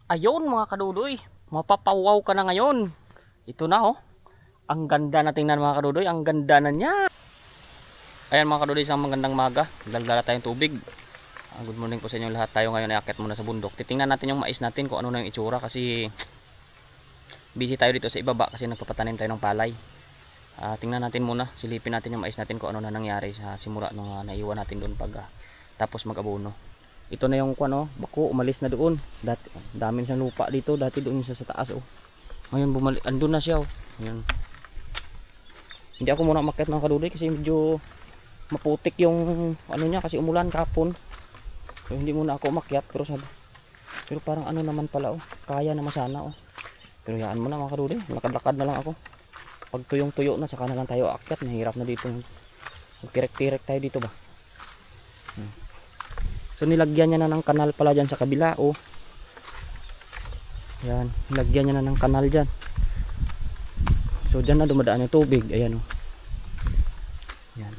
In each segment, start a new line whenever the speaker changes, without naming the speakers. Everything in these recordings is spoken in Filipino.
Ayun mga kadudoy, mapapawaw ka na ngayon. Ito na oh. Ang ganda na tingnan mga kadudoy, ang ganda na niya. Ayan mga kadudoy, isang magandang maga. Daldala tayong tubig. Good morning po sa inyo lahat. Tayo ngayon ay akyat muna sa bundok. Titingnan natin yung mais natin kung ano na yung itsura kasi busy tayo dito sa ibaba kasi nagpapatanim tayo ng palay. Tingnan natin muna, silipin natin yung mais natin kung ano na nangyari sa simula nung naiwan natin doon pag tapos mag-abono. Ito na yung bako, umalis na doon. Dati dami siyang lupa dito, dati doon siya sa taas oh. Ngayon bumalik, andun na siya oh. Ayan. Hindi ako muna umakyat mga kadudoy kasi medyo maputik yung ano niya kasi umulan kapon. So hindi muna ako umakyat pero parang ano naman pala oh. Kaya naman sana oh. Pero yaan mo na mga kadudoy, lakad-lakad na lang ako. Pag tuyong-tuyo na saka na lang tayo aakyat, mahirap na dito. Magtirek-tirek tayo dito ba. So nilagyan niya na ng kanal pala dyan sa kabila oh. Yan, nilagyan niya na ng kanal dyan. So dyan na dumadaan yung tubig. Ayan oh. Yan.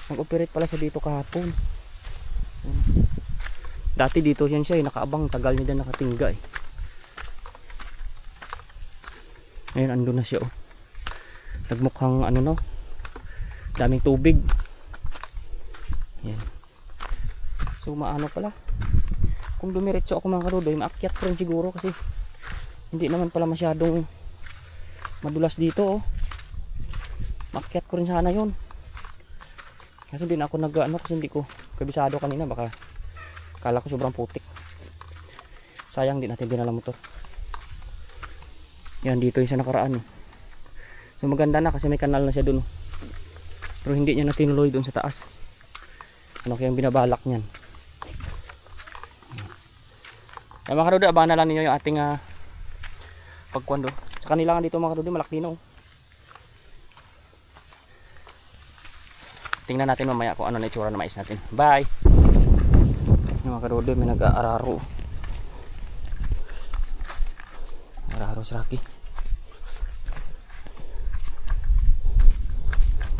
Nag-operate pala siya dito kahapon. Dati dito yan siya nakaabang, tagal niya dyan nakatingga eh. Ayan, andun na siya oh. Nagmukhang ano no, daming tubig. Yan. So maano pala, kung dumiretso ako mga kadudoy, maakyat ko rin siguro kasi hindi naman pala masyadong madulas dito oh. Maakyat ko rin sana yun. Kasi hindi na ako kasi hindi ko kabisado kanina, baka kala ko sobrang putik. Sayang, hindi natin dinala motor. Yan, dito yung sa nakaraan oh. So maganda na kasi may kanal na siya dun oh. Pero hindi niya na tinuloy dun sa taas. Ano kayang binabalak niyan? Ay mga kadudoy, abangan na lang ninyo yung ating pagkwando. Sa kanila nga dito mga kadudoy, malaki na oh. Tingnan natin mamaya kung ano na itsura ng mais natin. Bye! Yung mga kadudoy, may nag-aararo. Araro si Rocky.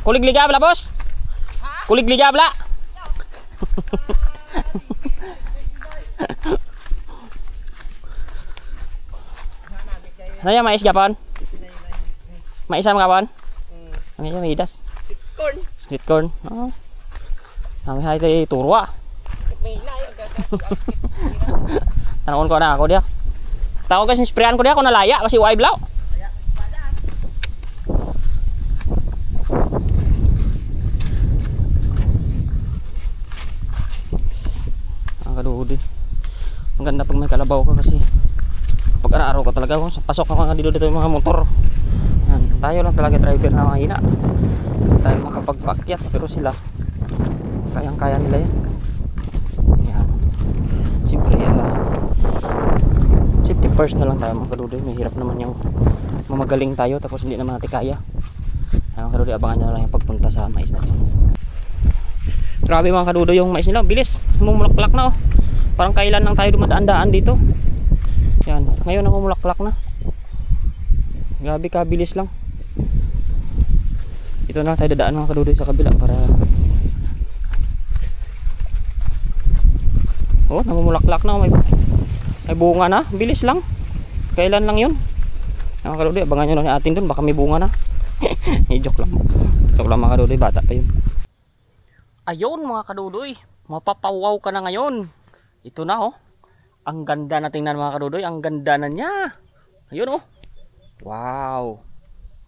Kulig ligabla boss? Kulig ligabla? Ano yung mais Japon? Mais ang kapon? Ano yung midas?
Sweet corn.
Sweet corn? Oo. Kami hay tayo turwa.
May layo agad.
Tanakon ko na ako dia. Tawag kasi sprayan ko dia ako nalaya kasi uay blaw. Ang kaduhod eh. Ang ganda pag may kalabaw ka kasi pag araw ko talaga kung pasok na mga dito yung mga motor. Yan, tayo lang talaga driver na mahina. Tayo makapagpakyat pero sila kayang-kaya nila yan. Yan. Siyempre safety first na lang tayo mga kadudoy. Mahirap naman yung mamagaling tayo tapos hindi naman natin kaya. Mga kadudoy, abangan nyo na lang yung pagpunta sa mais natin. Grabe mga kadudoy yung mais nila, bilis, mumulaklak na oh. Parang kailan lang tayo dumadaan-daan dito. Yan, ngayon ang mumulaklak na. Grabe kabilis lang. Ito na tayo dadaan mga kadudoy sa kabila para oh, namumulaklak na, may bunga na, bilis lang. Kailan lang yun. Mga kadudoy, abangan nyo lang atin dun, baka may bunga na. Joke lang. Joke lang mga kadudoy, bata pa yun. Ayun mga kadudoy, mapapawaw ka na ngayon. Ito na oh. Ang ganda na tingnan mga kadudoy, ang ganda na niya. Ayun oh. Wow.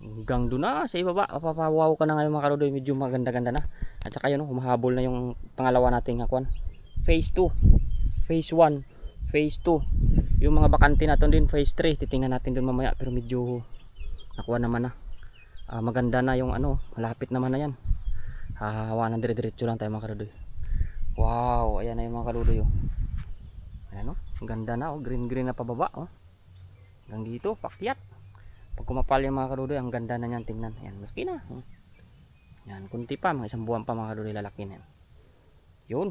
Hanggang doon na sa ibaba, mapapawaw ka na ngayon mga kadudoy, medyo maganda-ganda na. At saka yun oh, humahabol na yung pangalawa nating phase 2, phase 1, phase 2. Yung mga bakante natin din phase 3, titingnan natin doon mamaya pero medyo nakuha naman na. Maganda na yung malapit naman na yan. Hahawa na dire-diretso lang tayo mga kadudoy. Wow, ayan na yung mga kadudoy oh. Ayan oh, ang ganda na oh, green na pababa oh. Hanggang dito, pakyat. Pag kumapal yung mga kadudoy, ang ganda na niyan tingnan. Ayan, malaki na. Yan, kunti pa, mga isang buwan pa mga kadudoy, lalaki na yan. Yun.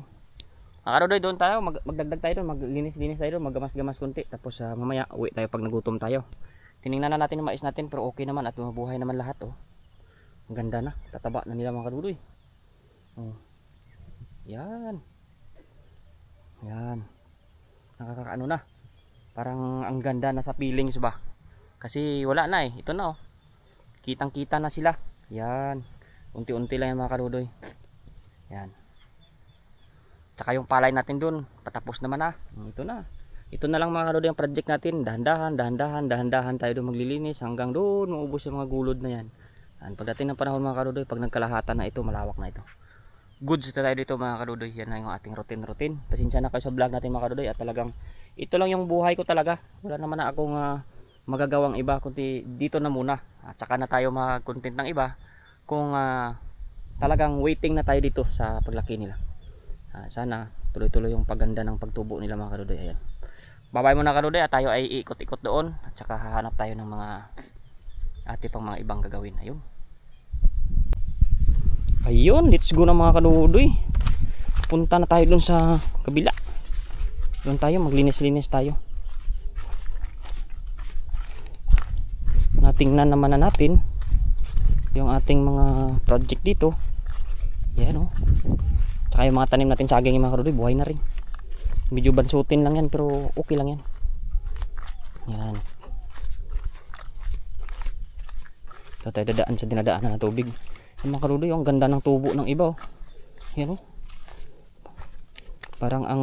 Mga kadudoy, doon tayo, magdagdag tayo doon, maglinis-linis tayo doon, maggamas-gamas kunti. Tapos mamaya, uwi tayo pag nagutom tayo. Tiningnan na natin yung mais natin, pero okay naman at mabuhay naman lahat oh. Ang ganda na, tataba na nila mga kadudoy. Oh. Yan. Yan. Nakakaano na. Parang ang ganda na sa feelings ba. Kasi wala na eh. Ito na oh. Kitang kita na sila. Yan. Unti-unti lang yan mga kadudoy. Yan. Tsaka yung palay natin dun, patapos naman na. Ito na. Ito na lang mga kadudoy ang project natin. Dahan-dahan tayo doon maglilinis hanggang doon maubos yung mga gulod na yan. Yan. Pagdating ng panahon mga kadudoy, pag nagkalahatan na ito, malawak na ito. Goods na tayo dito mga kadudoy. Yan na yung ating routine. Pasensya na kayo sa vlog natin mga kadudoy. At talagang ito lang yung buhay ko talaga. Wala naman na akong magagawang iba kundi dito na muna. At saka na tayo mag-content ng iba kung talagang waiting na tayo dito sa paglaki nila. Sana tuloy-tuloy yung paganda ng pagtubo nila mga kadudoy. Ayan. Babay muna kadudoy at tayo ay ikot-ikot doon. At saka hahanap tayo ng mga pang mga ibang gagawin. Ayun, let's go na mga kadudoy. Punta na tayo dun sa kabila. Doon tayo, maglinis-linis tayo. Natingnan naman na natin yung ating mga project dito. Yan oh. Tsaka yung mga tanim natin saging yung mga kadudoy, buhay na rin. Medyo bansutin lang yan pero okay lang yan. Yan. Ito tayo dadaan sa dinadaanan na tubig. Yung mga kadudoy, ang ganda ng tubo ng iba oh. Yan oh. Parang ang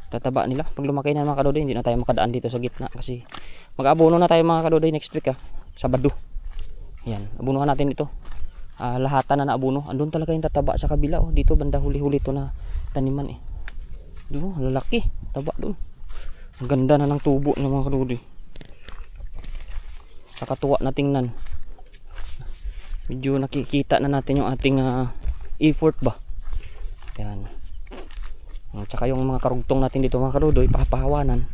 tataba nila. Pag lumaki na mga kadudoy, hindi na tayo makadaan dito sa gitna kasi mag-abono na tayo mga kadudoy next week Sabado. Yan, abunuhan natin ito. Lahatan na naabuno. Andun talaga yung tataba sa kabila oh. Dito banda huli-huli to na taniman eh. Doon oh, lalaki, taba doon. Ang ganda na ng tubo ng mga kadudoy. Nakatuwa na tingnan. Medyo nakikita na natin yung ating effort ba. Yan. Tsaka yung mga karugtong natin dito mga kadudoy, pahawanan.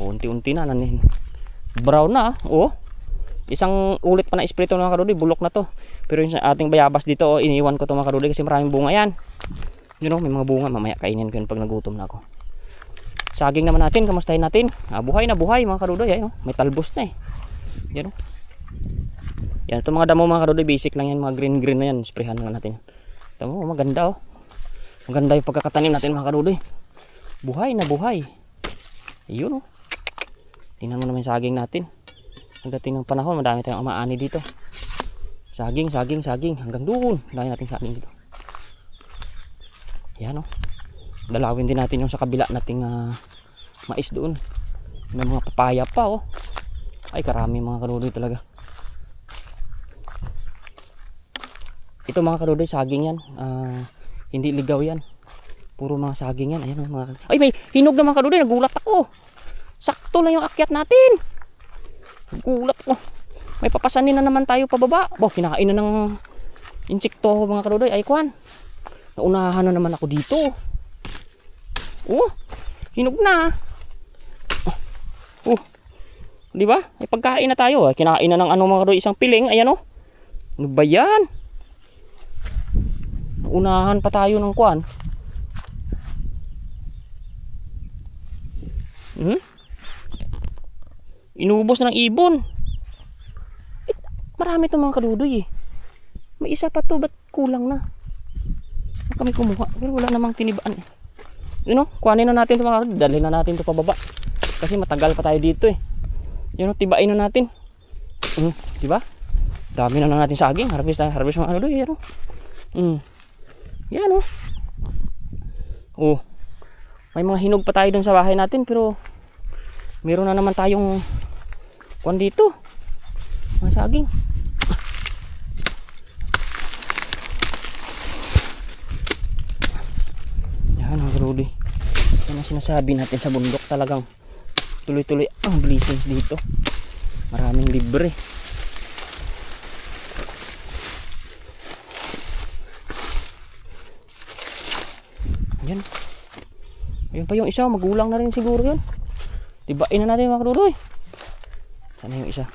Unti-unti na nanin. Brown na oh. Isang ulit pa na spray to mga kadudoy, bulok na to. Pero yung ating bayabas dito oh, iniwan ko to mga kadudoy kasi maraming bunga yan. Yun oh, may mga bunga, mamaya kainin ko yun pag nagutom na ako. Saging naman natin, kamustahin natin. Buhay na buhay mga kadudoy, ayun oh. May talbos na eh. Yan oh. Yan, itong mga damo mga kadudoy, basic lang yan, mga green na yan, sprayhan lang natin. Tama mo, maganda oh. Maganda yung pagkakatanim natin mga kadudoy. Buhay na buhay. Ayun oh. Tingnan mo naman yung saging natin. Pagdating ng panahon, madami tayong umaani dito. Saging, hanggang doon. Dami natin saging dito. Yan oh. Dalawin din natin yung sa kabila nating mais doon. May mga papaya pa oh. Ay, karami mga kadudoy talaga. Ito mga kadudoy, saging yan. Hindi ligaw yan. Puro mga saging yan. Ayan mga kadudoy. Ay, may hinog na mga kadudoy. Nagulat ako. Sakto lang yung akyat natin. Nagulat ko. May papasanin na naman tayo pababa. Bo, kinakain na ng insekto mga kadudoy. Ay, kwan. Naunahan na naman ako dito. Oh, hinog na. Oh. Di ba? Ay, pagkain na tayo. Kinain na ng mga kadudoy, isang piling. Ayan oh. Ano ba yan? Unahan pa tayo ng kwan. Inubos na ng ibon. Marami itong mga kadudoy eh. May isa pa to, ba't kulang na? Kami kumuha, pero wala namang tinibaan eh. Yun o, kuhanin na natin ito mga kadudoy. Dalhin na natin ito pababa. Kasi matagal pa tayo dito eh. Yun o, tibain na natin. Diba? Dami na natin saging. Harvest mga kadudoy. Yan o. Yan o. Oh. May mga hinog pa tayo dun sa bahay natin, pero meron na naman tayong kwan dito. Mga saging. Yan mga kadudoy. Yan ang sinasabi natin sa bundok, talagang tuloy-tuloy ang blessings dito. Maraming libre. Yan. Ayun pa yung isa, magulang na rin siguro yun. Tibain na natin mga kadudoy. Sana yung isa.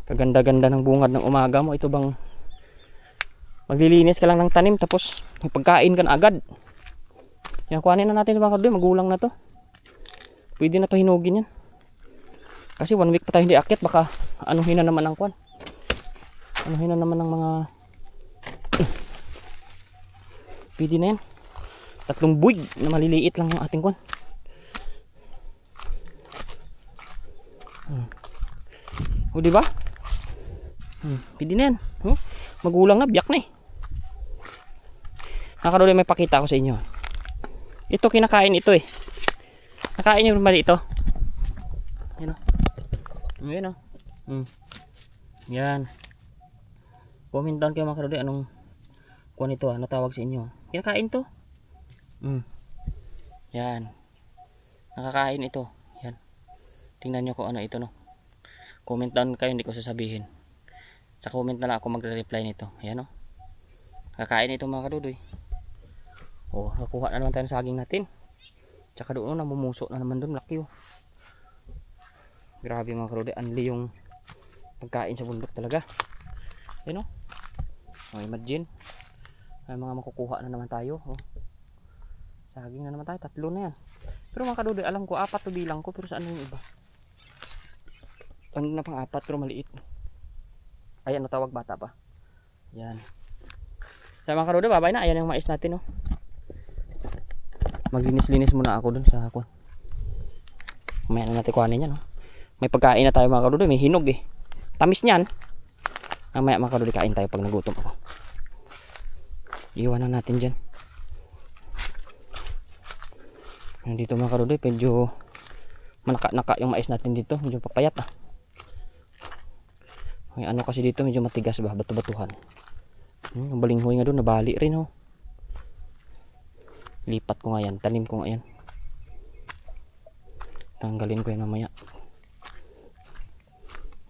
Kaganda-ganda ng bungad ng umaga mo. Ito bang maglilinis ka lang ng tanim tapos may pagkain ka na agad. Yan, kuhanin na natin mga kadudoy, magulang na to. Pwede na to hinugin yan. Kasi 1 week pa tayo hindi akyat, baka anuhin na naman ang kwan. Anuhin na naman ang mga pwede na yan. 3 buwig na maliliit lang ang ating kwan. O diba? Pwede na yan. Magulang na, biyak na eh. Nakaroon may pakita ko sa inyo. Ito kinakain ito eh. Nakain nyo mali ito. Yan o. Yan o. Yan. Comment down kayo mga karode anong kuha nito, ano tawag sa inyo. Kinakain to. Yan. Nakakain ito. Yan. Tingnan nyo kung ano ito no. Comment down kayo, hindi ko sasabihin. Sa comment na lang ako magre-reply nito. Ayan o. Nakakain ito mga kadudoy. Oh, nakuha na naman tayo ng saging natin. Tsaka doon namumuso na naman doon, laki oh. Grabe mga kadudoy, anli yung pagkain sa bundok talaga. Ayan o. Oh, imagine. May mga makukuha na naman tayo. Oh. Saging na naman tayo, 3 na yan. Pero mga kadudoy, alam ko 4 to bilang ko, pero saan yung iba? Ano na pang 4 pero maliit. Ayan, natawag bata pa. Yan. Sa mga karudo, babay na. Ayan yung mais natin, oh. Maglinis-linis muna ako dun sa kwan. Mamaya na natin kuhanin yan, oh. May pagkain na tayo mga karudo. May hinog eh. Tamis niyan. Mamaya mga karudo, kain tayo pag nagutom ako. Iwan na natin dyan. Dito mga karudo, medyo manaka-naka yung mais natin dito. Medyo papayat ah. May ano kasi dito medyo matigas ba, bato-batuhan. Ang balinghoy nga doon, nabali rin oh. Lipat ko nga yan, tanim ko nga yan. Tanggalin ko yan mamaya.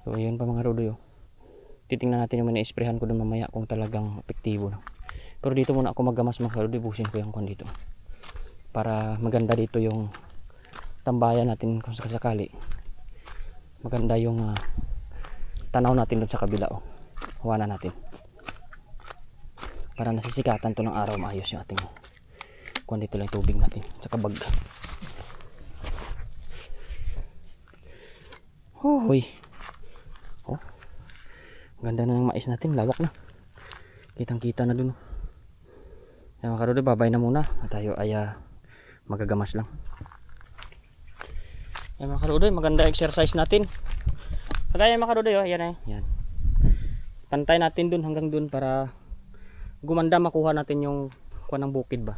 So ayun pa mga rodoy oh. Titingnan natin yung mina-sprayhan ko doon mamaya kung talagang epektibo na. Pero dito muna ako maggamas mga rodoy, busin ko yung kwan dito. Para maganda dito yung tambayan natin kung sakali. Maganda yung tanaw natin doon sa kabila oh. Huwa na natin. Para nasisikatan to ng araw, maayos yung ating kuhan dito lang tubig natin. Tsaka bag. Hoy. Oh. Ganda na ng mais natin, lawak na. Kitang-kita na dun. Kaya mga karudoy, babay na muna. At tayo ay magagamas lang. Kaya mga karudoy, maganda exercise natin. Kagaya mga karudoy, oh, yan eh. Yan. Pantay natin dun hanggang dun para gumanda, makuha natin yung kuha ng bukid ba.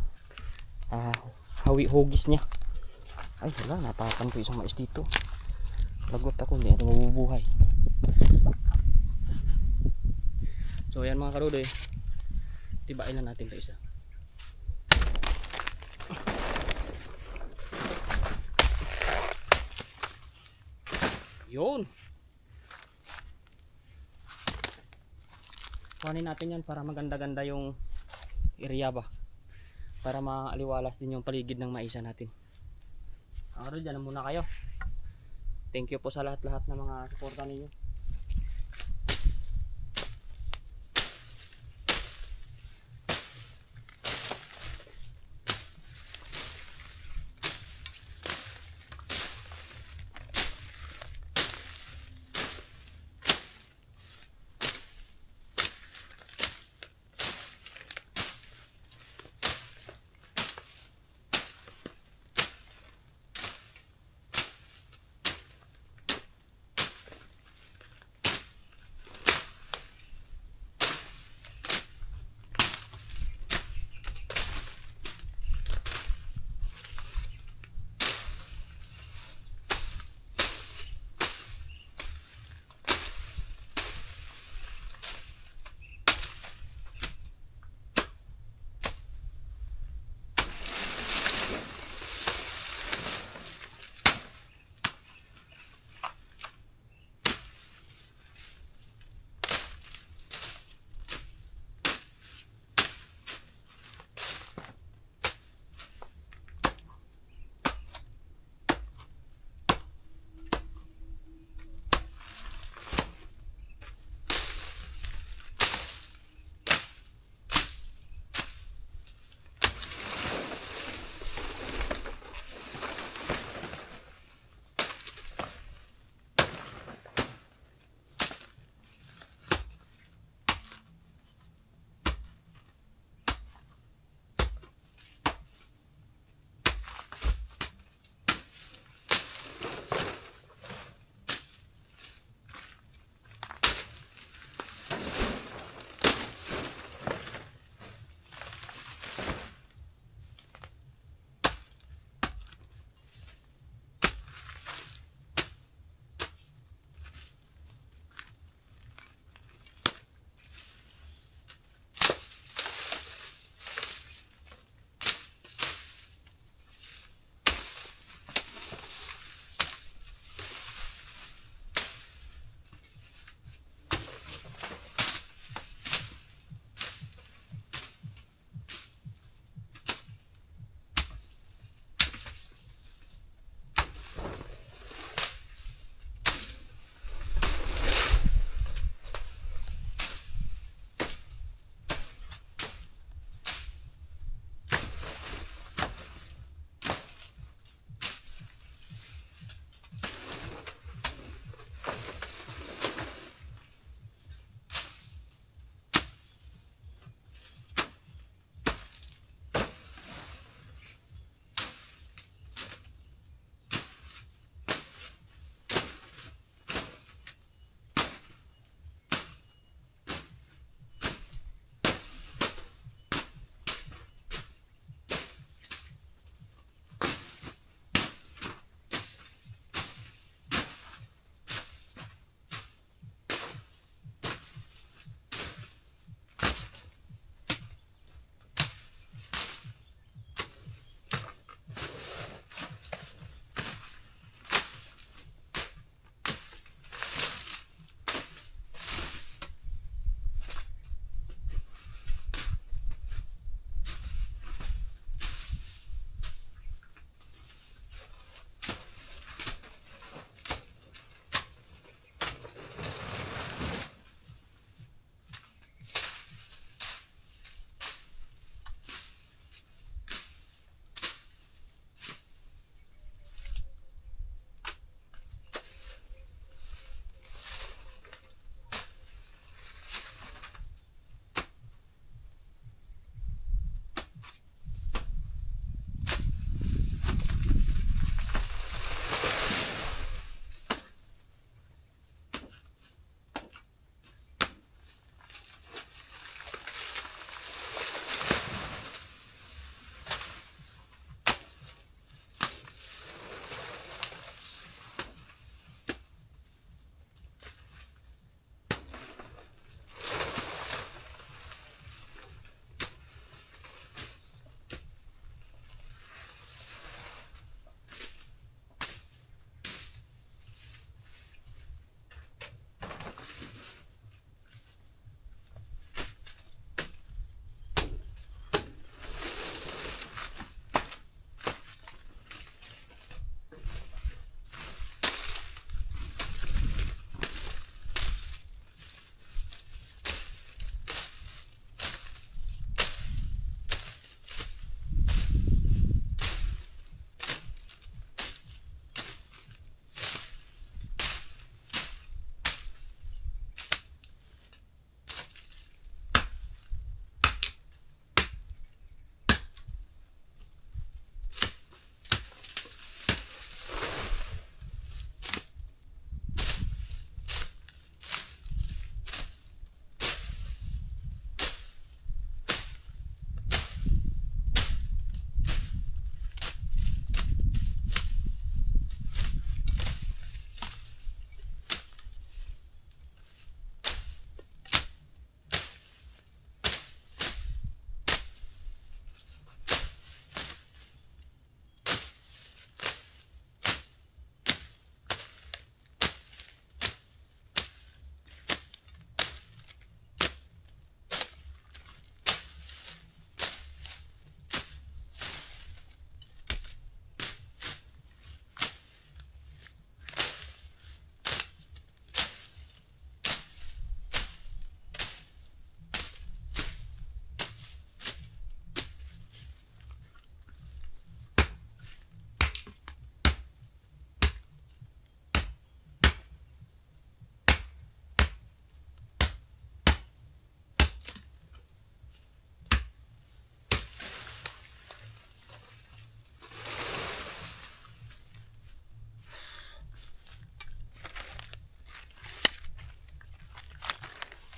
Hugis niya. Ay wala, napakan ko isang mais dito. Lagot ako, hindi ito mabubuhay. So yan mga karudoy, tibain na natin ito isa. Yun. Kuhanin natin yan para maganda-ganda yung area ba. Para maaliwalas din yung paligid ng maisa natin. Ako dyan na muna kayo. Thank you po sa lahat-lahat ng mga suporta ninyo.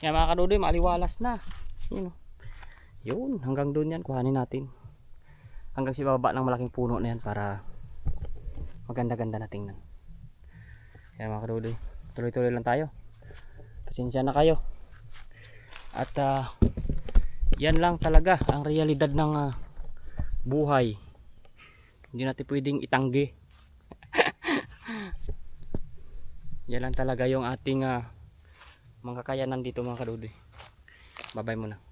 Yan mga kadudoy, maliwalas na. Yun, oh. Yun, hanggang doon yan, kuhanin natin. Hanggang si baba ng malaking puno na yan para maganda-ganda na tingnan. Yan mga kadudoy, tuloy-tuloy lang tayo. Pasensya na kayo. At yan lang talaga ang realidad ng buhay. Hindi natin pwedeng itanggi. Yan lang talaga yung ating mga kakayanan dito mga kadudoy. Bye-bye muna.